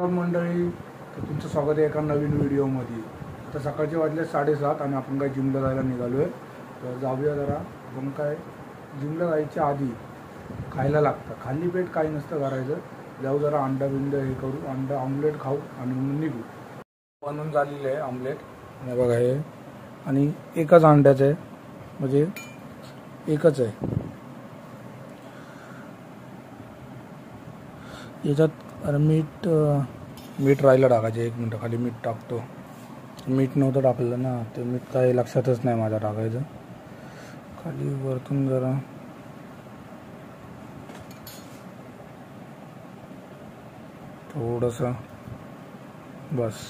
मंडळी, तर तुमचं स्वागत आहे एका नवीन व्हिडिओमध्ये। आता सकाळचे वाजले 7:30 आणि आपण काय जिमला जायला निघालोय। तर जाऊया जरा। आपण काय जिमला जायच्या आधी खायला लागतं, खाली पेट काही नसतं करायचं। जाऊ जरा अंडा बिंड हे करू, अंडा ऑमलेट खाऊ आणि मग निघू। बनवून झालेलं आहे ऑमलेट, हे बघा हे, आणि एकच अंड्याचं आहे, म्हणजे एकच आहे। याच्यात मीठ राहिलं टाकायचं, 1 मिनटं खाली मीठ टाकतो। मीठ नव्हतं टाकलं ना, ते मीठ काही लक्षातच नाही माझ्या टाकायचं। खाली वरतून जरा थोडंसं बस।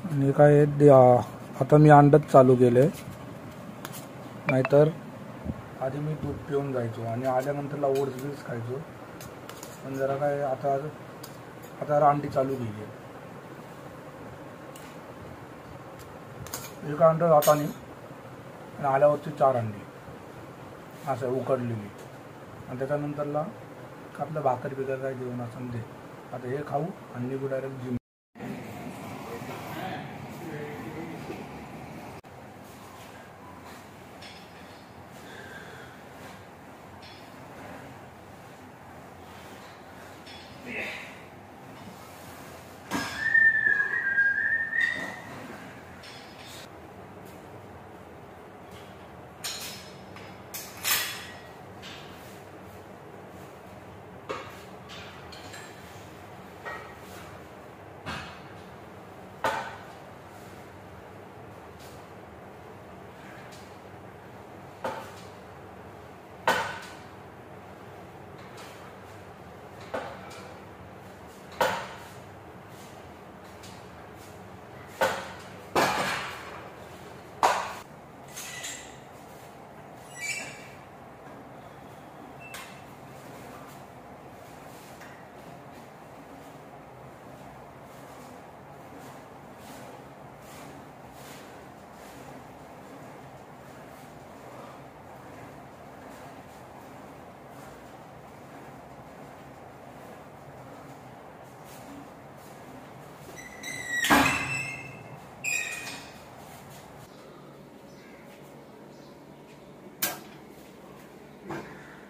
आणि काय आता मी अंडच चालू केलंय, नाहीतर आधी मी दूध पिऊन जायचो आणि आल्यानंतरला ओट्स खायचो। पण जरा काय आता अंडी चालू केली आहे। एक अंडं हाताने आणि आल्यावरची 4 अंडी असं उकडलेली, आणि त्याच्यानंतरला आपलं भाकर बिकर काय जेवण असं दे। आता हे खाऊ आणि निघू direct gym.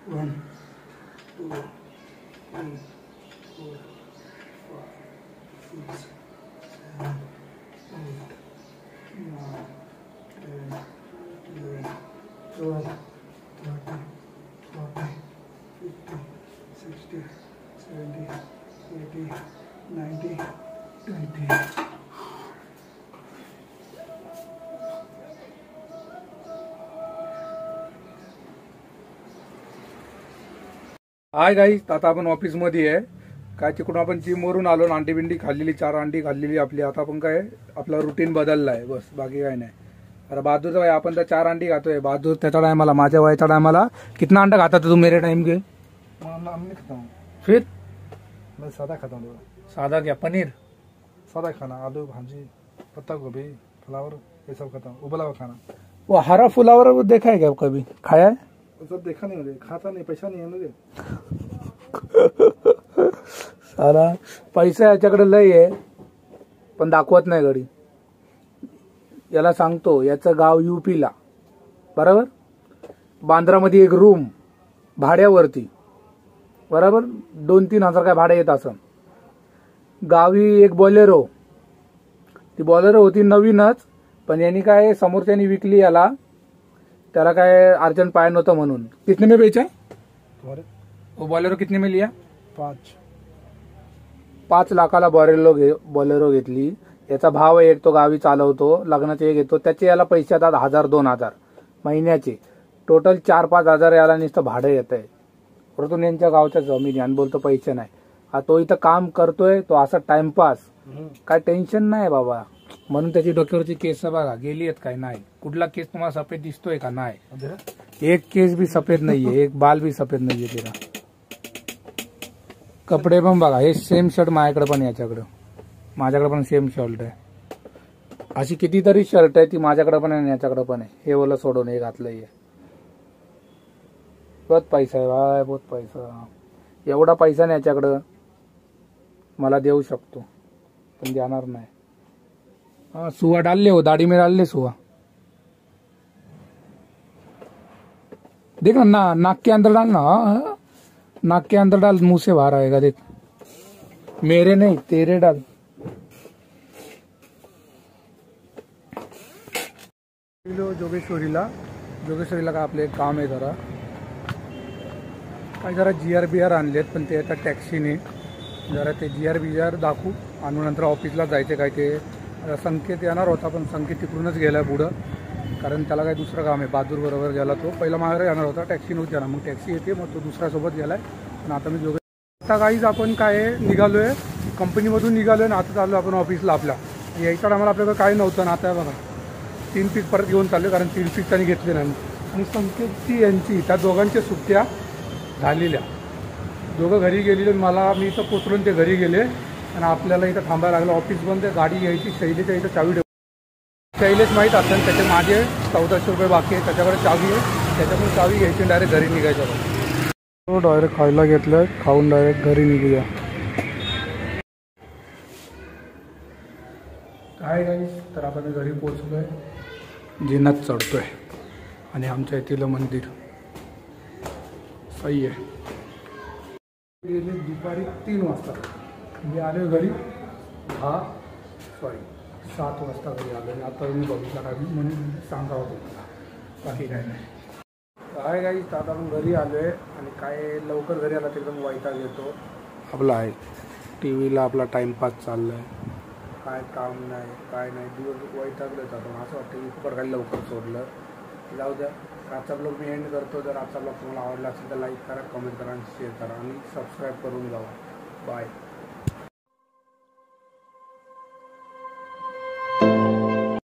One, 2, 3, 4, 5, 6, 7, 8, 9, 10, 11, 12, 13, 14, 15, 16, 17, 18, 19, 20. Hi guys, आता आपण ऑफिसमध्ये आहे। काय तिकडून आपण जिमवरून आलो, अंडी बिंडी खाल्लेली, 4 अंडी खाल्लेली आपली। आता आपण काय आपला रुटीन बदलला आहे, बस बाकी काय नाही। अरे बहादूरचा भाई, आपण तर 4 अंडी खातोय। बहादूर त्याच्या टायमाला, माझ्या वयाच्या टायमाला कितना अंडा खाता था तू मेरे टाइम के? नहीं खाता हूँ, फिर मैं सादा खाता हूँ। सादा क्या? पनीर सादा खाना, आलू भाजी, पत्ता गोभी, फ्लावर, ये सब खाता हूँ। उबला हुआ खाना। वो हरा फ्लावर वो देखा है क्या कभी? खाया है? सब देखा नहीं, मुझे खाता नहीं, पैसा नहीं है मुझे। साला पैसा याच्याकडे लय आहे, पण दाखवत नाही घडी। याला सांगतो, याचं गाव यूपीला, बरोबर? बांद्रामध्ये एक रूम भाड्यावरती, बरोबर 2-3 हजार काय भाडे येत असं। गावी एक बॉलेरो, ती बॉलेरो होती नवीनच, पण यांनी काय समोरच्यानी विकली याला, त्याला काय अर्जंट पाय नव्हतं म्हणून। कितने में बेचा वो बॉलेरो? कितने में लिया? 5 लाखाला बॉलेरो घेतली। याचा भाव एक तो गावी चालवतो, लग्नाचे एक येतो, त्याचे याला पैसे येतात 1000-2000 महिन्याचे। टोटल 4-5 हजार याला नुसतं भाडं येत आहे। परंतु यांच्या गावच्या जमिनी, आणि बोलतो पैसे नाही। हा तो इथं काम करतोय, तो असा टाइमपास, काय टेन्शन नाही बाबा। म्हणून त्याची डोक्यावरची केस बघा गेली आहेत काय? नाही। कुठला केस तुम्हाला सफेद दिसतोय का? नाही, एक केस भी सफेद नाहीये, एक बाल भी सफेद नाहीये तिला। कपडे पण बघा, हे सेम शर्ट माझ्याकडे पण, माझ्याकडे पण सेम शर्ट आहे। अशी कितीतरी शर्ट आहे, ती माझ्याकडे पण आहे, याच्याकडे पण आहे। हे वाला सोडून हे घातलंय। बहुत पैसा आहे भाई, बहुत पैसा। एवढा पैसा नाही याच्याकडं, मला देऊ शकतो, पण देणार नाही. हाँ सुहा डाल ले, वो दाढ़ी में डाल ले सुहा. देख ना, नाक के अंदर डालना. हाँ, नाक के अंदर डाल, मुंह से बाहर आएगा. देख, मेरे नहीं तेरे डाल. जोगेश्वरीला का आपलं एक काम आहे जरा, काय जरा GR बिआर आणलेत, पण ते आता टॅक्सीने जरा ते GR बिआर दाखवू आणि नंतर ऑफिसला जायचे. काय ते संकेत येणार होता, पण संकेत तिकडूनच गेलाय पुढं, कारण त्याला काय दुसरं काम आहे. बहादूर बरोबर गेला तो, पहिला मागे येणार होता, टॅक्सी नव्हती येणार, मग टॅक्सी येते, मग तो दुसऱ्यासोबत गेलाय. पण आता मी आता काहीच आपण काय निघालोय, कंपनीमधून निघालोय ना, आता चाललो आपण ऑफिसला. आपल्या यायच्या टायमाला आपल्याकडे काही नव्हतं ना, आता बघा 3 पीस परत घेऊन चालले, कारण 3 पीस त्यांनी घेतले नाही. आणि संकेतची यांची त्या दोघांच्या सुट्ट्या झालेल्या, दोघं घरी गेलेले. मी इथं पोचलो, ते घरी गेले आणि आपल्याला इथं थांबायला लागलं. ऑफिस बंद आहे, गाडी यायची. शैलीच्या इथं चावी शैलेश माहीत असेल, त्याचे माझे 1400 रुपये बाकी आहे, त्याच्याकडे चावी आहे, त्याच्याकडून चावी घ्यायची, डायरेक्ट घरी निघायचं. डायरेक्ट खायला घेतलं, खाऊन डायरेक्ट घरी निघूया. काय काही तर आपण घरी पोचलोय, जिन्यात चढतोय आणि आमच्या येथील मंदिर सही आहे. गेले दुपारी 3 वाजता, मी आले घरी 7 वाजता घरी आलो आणि आता मी बघितला काय म्हणून सांगावं तुम्हाला, बाकी काय नाही. काय काही आता आपण घरी आलो आहे आणि काय लवकर घरी आला तर एकदम वैताग येतो. आपला आहे TV ला आपला टाईमपास चालला आहे, काय काम नाही काय नाही, दिवस वैतागलं जातो. असं वाटतं की खूप काही लवकर सोडलं. जाऊ द्या, आजचा ब्लॉग मी एंड करतो. जर आजचा ब्लॉग तुम्हाला आवडला असेल तर लाईक करा, कमेंट करा आणि शेअर करा आणि सबस्क्राईब करून जावा. बाय.